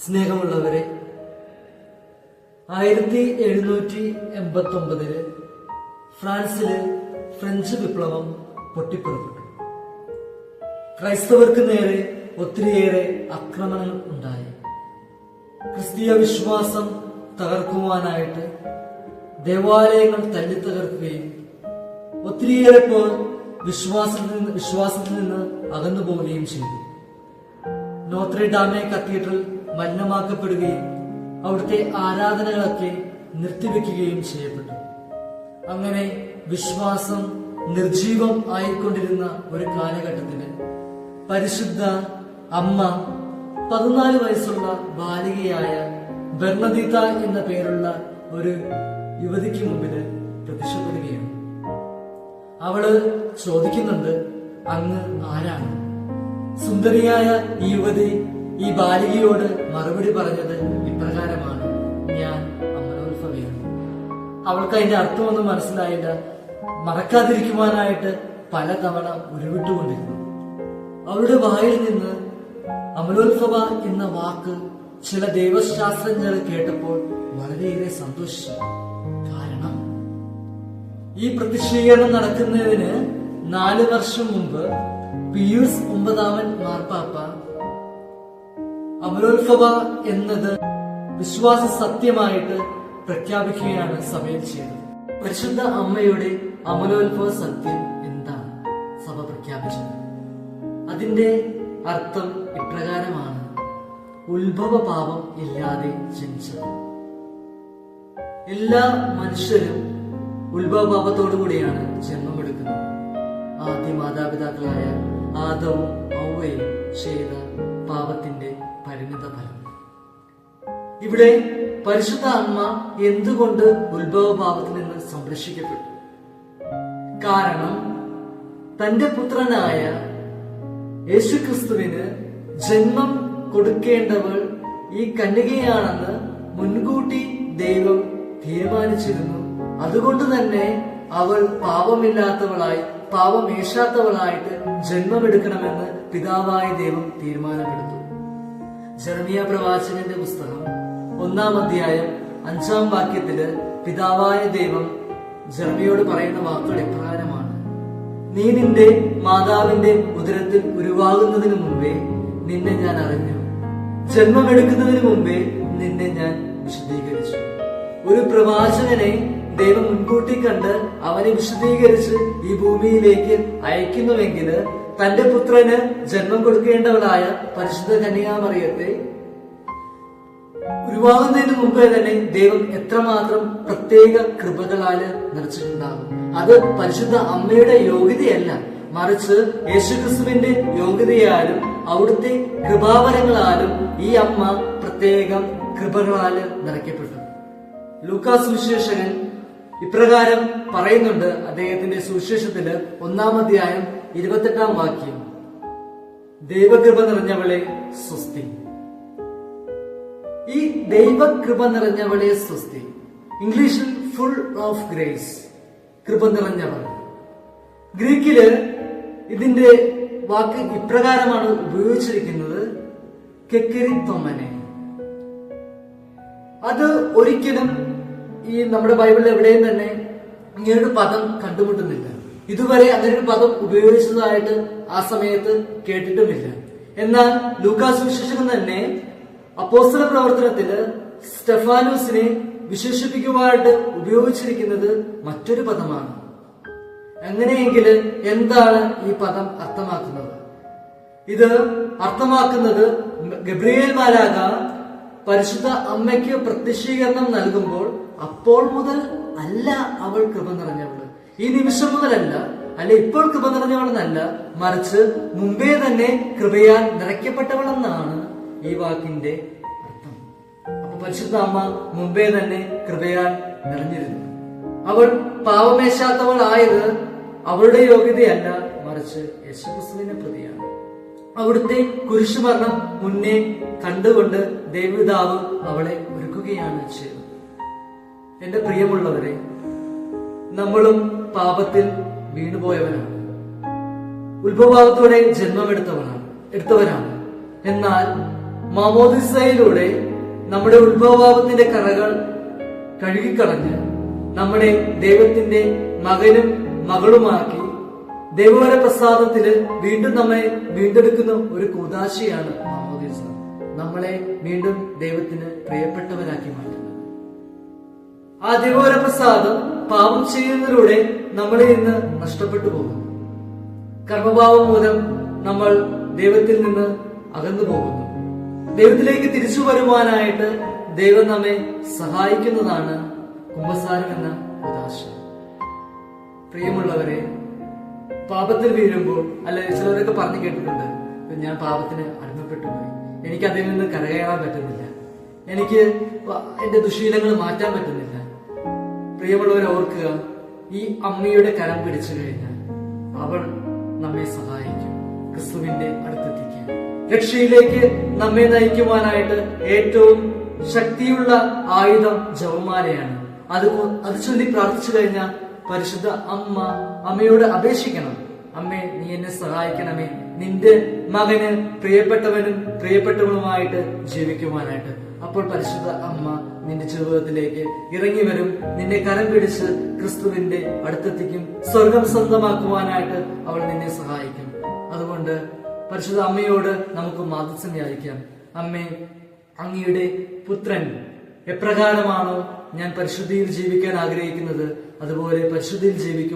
സ്നേഹമുള്ളവരെ, 1789 ഫ്രാൻസില് ഫ്രഞ്ച് വിപ്ലവം പൊട്ടിപ്പുറപ്പെട്ടു. ക്രൈസ്തവർക്ക് നേരെ ഒത്തിരിയേറെ ആക്രമണങ്ങൾ ഉണ്ടായി. ക്രിസ്തീയ വിശ്വാസം തകർക്കുവാനായിട്ട് ദേവാലയങ്ങൾ തല്ലി തകർക്കുകയും ഒത്തിരിയേറെ പേർ വിശ്വാസത്തിൽ നിന്ന് അകന്നു പോവുകയും ചെയ്തു. നോത്രെ ഡാമെ കത്തീഡ്രൽ മലിനമാക്കപ്പെടുകയും അവിടുത്തെ ആരാധനകളൊക്കെ നിർത്തിവെക്കുകയും ചെയ്യപ്പെട്ടു. അങ്ങനെ വിശ്വാസം നിർജീവം ആയിക്കൊണ്ടിരുന്ന ഒരു കാലഘട്ടത്തില് പരിശുദ്ധ അമ്മ 14 വയസ്സുള്ള ബാലികയായ ബെർണദീത്ത എന്ന പേരുള്ള ഒരു യുവതിക്ക് മുമ്പില് പ്രത്യക്ഷപ്പെടുകയാണ്. അവള് ചോദിക്കുന്നുണ്ട്, അങ്ങ് ആരാണ്? സുന്ദരിയായ ഈ യുവതി ഈ ബാലികയോട് മറുപടി പറഞ്ഞത് ഇപ്രകാരമാണ്: ഞാൻ അമലോത്ഭവയാണ്. അവൾക്ക് അതിന്റെ അർത്ഥമൊന്നും മനസ്സിലായില്ല. മറക്കാതിരിക്കുവാനായിട്ട് പലതവണ ഉരുവിട്ടുകൊണ്ടിരുന്നു. അവളുടെ വായിൽ നിന്ന് അമലോത്ഭവ എന്ന വാക്ക് ചില ദൈവശാസ്ത്രജ്ഞർ കേട്ടപ്പോൾ വളരെയേറെ സന്തോഷിച്ചു. കാരണം ഈ പ്രത്യക്ഷീകരണം നടക്കുന്നതിന് 4 വർഷം മുമ്പ് പിയൂസ് 9 മാർപ്പാപ്പ അമലോത്ഭവ എന്നത് വിശ്വാസ സത്യമായിട്ട് പ്രഖ്യാപിക്കുകയാണ് സഭയിൽ ചെയ്തത്. പരിശുദ്ധ അമ്മയുടെ അമലോത്ഭവ സത്യം എന്താണ് സഭ പ്രഖ്യാപിച്ചത്? അതിന്റെ അർത്ഥം ഇപ്രകാരമാണ്: ഉത്ഭവ പാപം ഇല്ലാതെ ജനിച്ചത്. എല്ലാ മനുഷ്യരും ഉത്ഭവ പാപത്തോടു കൂടിയാണ് ജന്മമെടുക്കുന്നത്. ആദ്യ മാതാപിതാക്കളായ ആദവും ഔവയും ചെയ്ത പാപത്തിന്റെ പരിണിത ഫലം. ഇവിടെ പരിശുദ്ധ അമ്മ എന്തുകൊണ്ട് ഉത്ഭവ പാപത്തിൽ നിന്ന് സംരക്ഷിക്കപ്പെട്ടു? കാരണം തന്റെ പുത്രനായ യേശുക്രിസ്തുവിന് ജന്മം കൊടുക്കേണ്ടവൾ ഈ കന്യകയാണെന്ന് മുൻകൂട്ടി ദൈവം തീരുമാനിച്ചിരുന്നു. അതുകൊണ്ട് തന്നെ അവൾ പാപമില്ലാത്തവളായി, പാപമേശാത്തവളായിട്ട് ജന്മമെടുക്കണമെന്ന് പിതാവായ ദൈവം തീരുമാനമെടുത്തു. ജെറമിയ പ്രവാചകന്റെ പുസ്തകം 1 അധ്യായം 5 വാക്യത്തില് പിതാവായ ദൈവം ജെറമിയോട് പറയുന്ന വാക്കുകൾ ഇപ്രകാരമാണ്: നീ നിന്റെ മാതാവിന്റെ ഉദരത്തിൽ ഉരുവാകുന്നതിന് മുമ്പേ നിന്നെ ഞാൻ അറിഞ്ഞു, ജന്മമെടുക്കുന്നതിന് മുമ്പേ നിന്നെ ഞാൻ വിശദീകരിച്ചു. ഒരു പ്രവാചകനെ ദൈവം മുൻകൂട്ടി കണ്ട് അവനെ വിശദീകരിച്ച് ഈ ഭൂമിയിലേക്ക് അയക്കുന്നുവെങ്കിൽ തന്റെ പുത്രന് ജന്മം കൊടുക്കേണ്ടവളായ പരിശുദ്ധ കന്യകാമറിയത്തെ ഉരുവാകുന്നതിന് മുമ്പേ തന്നെ ദൈവം എത്രമാത്രം പ്രത്യേക കൃപകളാല് നിറച്ചിട്ടുണ്ടാകും. അത് പരിശുദ്ധ അമ്മയുടെ യോഗ്യതയല്ല, മറിച്ച് യേശുക്രിസ്തുവിന്റെ യോഗ്യതയാലും അവിടുത്തെ കൃപാവരങ്ങളാലും ഈ അമ്മ പ്രത്യേകം കൃപകളാല് നിറയ്ക്കപ്പെട്ടു. ലൂക്കാസ് സുവിശേഷകൻ ഇപ്രകാരം പറയുന്നുണ്ട് അദ്ദേഹത്തിന്റെ സുവിശേഷത്തില് 1 അധ്യായം 28 വാക്യം: ദൈവകൃപ നിറഞ്ഞവളെ സ്വസ്തി. ഈ ദൈവകൃപ നിറഞ്ഞവളെ സ്വസ്തി, ഇംഗ്ലീഷിൽ ഫുൾ ഓഫ് ഗ്രേസ്, കൃപ നിറഞ്ഞവൾ. ഗ്രീക്കില് ഇതിന്റെ വാക്ക് ഇപ്രകാരമാണ് ഉപയോഗിച്ചിരിക്കുന്നത്: കെക്കിരിത്തൊമ്മനെ. അത് ഒരിക്കലും ഈ നമ്മുടെ ബൈബിളിൽ എവിടെയും തന്നെ ഇങ്ങനൊരു പദം കണ്ടുമുട്ടുന്നില്ല. ഇതുവരെ അങ്ങനൊരു പദം ഉപയോഗിച്ചതായിട്ട് ആ സമയത്ത് കേട്ടിട്ടുമില്ല. എന്നാൽ ലൂക്കാസ് സുവിശേഷകൻ തന്നെ അപ്പോസ്തല പ്രവർത്തനത്തില് സ്റ്റെഫാനോസിനെ വിശേഷിപ്പിക്കുവാനായിട്ട് ഉപയോഗിച്ചിരിക്കുന്നത് മറ്റൊരു പദമാണ്. അങ്ങനെയെങ്കിൽ എന്താണ് ഈ പദം അർത്ഥമാക്കുന്നത്? ഇത് അർത്ഥമാക്കുന്നത് ഗബ്രിയേൽ മാലാഖ പരിശുദ്ധ അമ്മയ്ക്ക് പ്രത്യക്ഷീകരണം നൽകുമ്പോൾ അപ്പോൾ മുതൽ അല്ല അവൾ കൃപ നിറഞ്ഞവള്, ഈ നിമിഷം മുതലല്ല, അല്ല ഇപ്പോൾ കൃപ നിറഞ്ഞവളെന്നല്ല, മറിച്ച് മുമ്പേ തന്നെ കൃപയാൽ നിറയ്ക്കപ്പെട്ടവളെന്നാണ് ഈ വാക്കിന്റെ അർത്ഥം. അപ്പൊ പരിശുദ്ധ അമ്മ മുമ്പേ തന്നെ കൃപയാൽ നിറഞ്ഞിരുന്നു. അവൾ പാവമേശാത്തവളായത് അവളുടെ യോഗ്യതയല്ല, മറിച്ച് യേശുക്രിസ്തുവിനെ പ്രതിയാണ്. അവിടുത്തെ കുരിശുമരണം മുന്നേ കണ്ടുകൊണ്ട് ദൈവപിതാവ് അവളെ ഒരുക്കുകയാണ് ചെയ്തത്. എന്റെ പ്രിയമുള്ളവരെ, നമ്മളും പാപത്തിൽ വീണുപോയവരാണ്, ഉത്ഭവത്തോടെ ജന്മമെടുത്തവരാണ്. എന്നാൽ മാമോദിസയിലൂടെ നമ്മുടെ ഉത്ഭവഭാവത്തിന്റെ കറകൾ കഴുകിക്കളഞ്ഞ് നമ്മളെ ദൈവത്തിന്റെ മകനും മകളുമാക്കി ദൈവവര പ്രസാദത്തില് വീണ്ടും നമ്മെ വീണ്ടെടുക്കുന്ന ഒരു കൂദാശയാണ് മാമോദീസ. നമ്മളെ വീണ്ടും ദൈവത്തിന് പ്രിയപ്പെട്ടവരാക്കി മാറ്റുന്നത്. ആ ദൈവവര പ്രസാദം പാപം ചെയ്യുന്നതിലൂടെ നമ്മളിൽ നിന്ന് നഷ്ടപ്പെട്ടു പോകുന്നു. കർമ്മഭാവം മൂലം നമ്മൾ ദൈവത്തിൽ നിന്ന് അകന്നു പോകുന്നു. ദൈവത്തിലേക്ക് തിരിച്ചു വരുവാനായിട്ട് ദൈവം നമ്മെ സഹായിക്കുന്നതാണ് കുമ്പസാരം എന്ന കൂദാശ. പ്രിയമുള്ളവരെ, പാപത്തിൽ വീഴുമ്പോൾ അല്ലെ ചിലരൊക്കെ പറഞ്ഞു കേട്ടിട്ടുണ്ട്, ഞാൻ പാപത്തിന് അടിമപ്പെട്ടു പോയി, എനിക്ക് അതിൽ നിന്ന് കരകയറാൻ പറ്റുന്നില്ല, എനിക്ക് എന്റെ ദുശീലങ്ങൾ മാറ്റാൻ പറ്റുന്നില്ല. പ്രിയമുള്ളവരെ, ഓർക്കുക, ഈ അമ്മയുടെ കരം പിടിച്ചു കഴിഞ്ഞാൽ അവൾ നമ്മെ സഹായിക്കും ക്രിസ്തുവിന്റെ അടുത്തെത്തിക്കാൻ. രക്ഷയിലേക്ക് നമ്മെ നയിക്കുവാനായിട്ട് ഏറ്റവും ശക്തിയുള്ള ആയുധം ജപമാലയാണ്. അത് ചൊല്ലി പ്രാർത്ഥിച്ചു കഴിഞ്ഞാൽ പരിശുദ്ധ അമ്മയോട് അപേക്ഷിക്കണം, അമ്മേ നീ എന്നെ സഹായിക്കണമേ, നിന്റെ മകന് പ്രിയപ്പെട്ടവനും പ്രിയപ്പെട്ടവളുമായിട്ട് ജീവിക്കുവാനായിട്ട്. അപ്പോൾ പരിശുദ്ധ അമ്മ നിന്റെ ജീവിതത്തിലേക്ക് ഇറങ്ങി വരും, നിന്നെ കരം പിടിച്ച് ക്രിസ്തുവിന്റെ അടുത്തെത്തിക്കും, സ്വർഗം സ്വന്തമാക്കുവാനായിട്ട് അവൾ നിന്നെ സഹായിക്കും. അതുകൊണ്ട് പരിശുദ്ധ അമ്മയോട് നമുക്ക് മാധ്യസ്ഥം യാചിക്കാം. അമ്മേ, അങ്ങയുടെ പുത്രൻ എപ്രകാരമാണോ ഞാൻ പരിശുദ്ധിയിൽ ജീവിക്കാൻ ആഗ്രഹിക്കുന്നത്, അതുപോലെ പരിശുദ്ധിയിൽ ജീവിക്കും